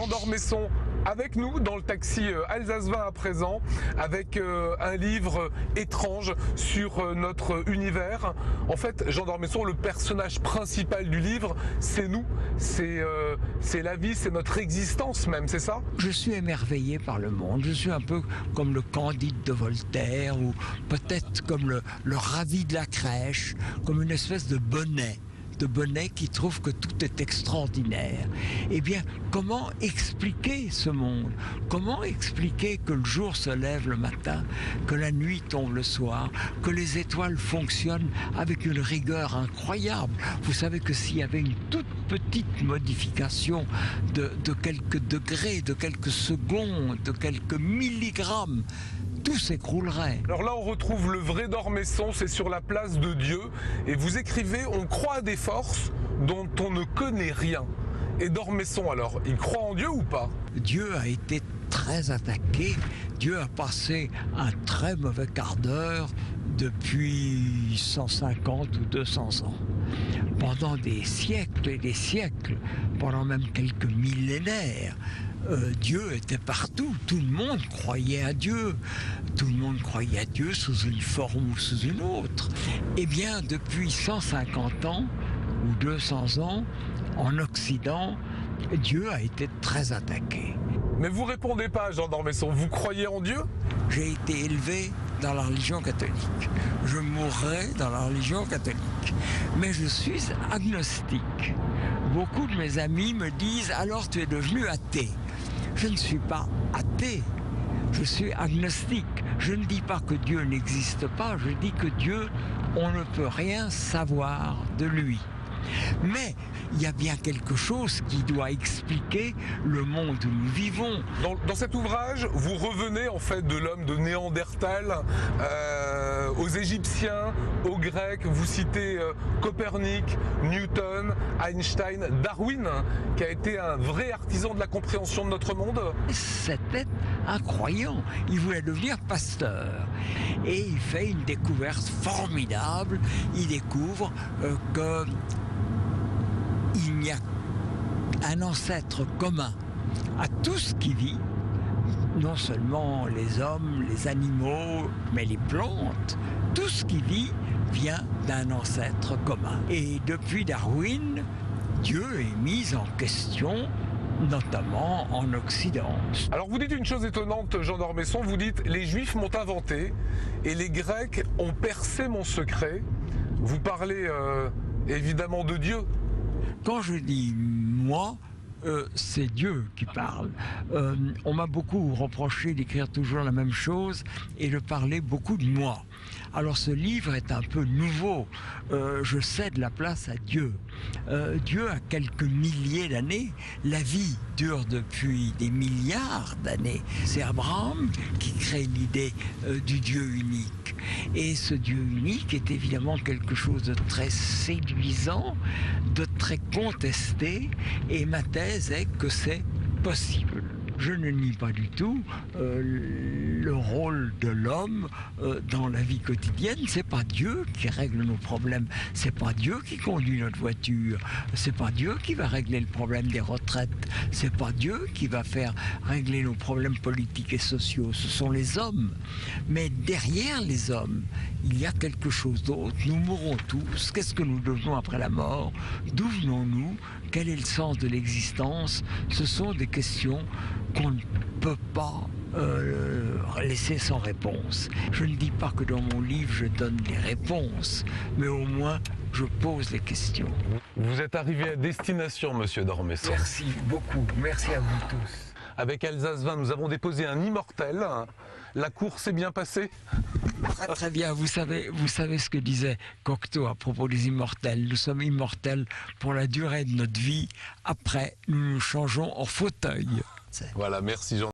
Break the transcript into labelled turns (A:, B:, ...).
A: Dormesson avec nous dans le taxi Alsace 20 à présent, avec un livre étrange sur notre univers. En fait, Jean Dormesson, le personnage principal du livre, c'est nous, c'est la vie, c'est notre existence même, c'est ça?
B: Je suis émerveillé par le monde, je suis un peu comme le Candide de Voltaire, ou peut-être comme le Ravi de la crèche, comme une espèce de bonnet qui trouve que tout est extraordinaire. Eh bien, comment expliquer ce monde? Comment expliquer que le jour se lève le matin, que la nuit tombe le soir, que les étoiles fonctionnent avec une rigueur incroyable? Vous savez que s'il y avait une toute petite modification de quelques degrés, de quelques secondes, de quelques milligrammes, tout s'écroulerait.
A: Alors là, on retrouve le vrai Dormesson, c'est sur la place de Dieu. Et vous écrivez, on croit à des forces dont on ne connaît rien. Et Dormesson, alors, il croit en Dieu ou pas?
B: Dieu a été très attaqué. Dieu a passé un très mauvais quart d'heure depuis 150 ou 200 ans. Pendant des siècles et des siècles, pendant même quelques millénaires, Dieu était partout, tout le monde croyait à Dieu. Tout le monde croyait à Dieu sous une forme ou sous une autre. Eh bien, depuis 150 ans ou 200 ans, en Occident, Dieu a été très attaqué.
A: Mais vous répondez pas, Jean Dormesson, vous croyez en Dieu?
B: J'ai été élevé dans la religion catholique. Je mourrai dans la religion catholique. Mais je suis agnostique. Beaucoup de mes amis me disent « alors tu es devenu athée ». Je ne suis pas athée, je suis agnostique. Je ne dis pas que Dieu n'existe pas, je dis que Dieu, on ne peut rien savoir de lui. Mais il y a bien quelque chose qui doit expliquer le monde où nous vivons.
A: Dans cet ouvrage, vous revenez en fait de l'homme de Néandertal aux Égyptiens, aux Grecs. Vous citez Copernic, Newton, Einstein, Darwin, qui a été un vrai artisan de la compréhension de notre monde.
B: C'était incroyant. Il voulait devenir pasteur. Et il fait une découverte formidable. Il découvre que il y a un ancêtre commun à tout ce qui vit, non seulement les hommes, les animaux, mais les plantes. Tout ce qui vit vient d'un ancêtre commun. Et depuis Darwin, Dieu est mis en question, notamment en Occident.
A: Alors vous dites une chose étonnante, Jean Dormesson, vous dites « les Juifs m'ont inventé et les Grecs ont percé mon secret ». Vous parlez évidemment de Dieu.
B: Quand je dis « moi », c'est Dieu qui parle. On m'a beaucoup reproché d'écrire toujours la même chose et de parler beaucoup de moi. Alors ce livre est un peu nouveau. Je cède la place à Dieu. Dieu a quelques milliers d'années. La vie dure depuis des milliards d'années. C'est Abraham qui crée l'idée du Dieu unique. Et ce Dieu unique est évidemment quelque chose de très séduisant, de très contesté. Et ma thèse est que c'est possible. Je ne nie pas du tout le rôle de l'homme dans la vie quotidienne. C'est pas Dieu qui règle nos problèmes. C'est pas Dieu qui conduit notre voiture. C'est pas Dieu qui va régler le problème des retraites. C'est pas Dieu qui va faire régler nos problèmes politiques et sociaux. Ce sont les hommes. Mais derrière les hommes, il y a quelque chose d'autre. Nous mourrons tous. Qu'est-ce que nous devenons après la mort? D'où venons-nous? Quel est le sens de l'existence? Ce sont des questions qu'on ne peut pas laisser sans réponse. Je ne dis pas que dans mon livre je donne des réponses, mais au moins je pose les questions.
A: Vous êtes arrivé à destination, monsieur Dormesson.
B: Merci beaucoup, merci à vous tous.
A: Avec Alsace 20, nous avons déposé un immortel. La course s'est bien passée?
B: Très, très bien, vous savez ce que disait Cocteau à propos des immortels. Nous sommes immortels pour la durée de notre vie. Après, nous nous changeons en fauteuil.
A: Voilà, merci Jean.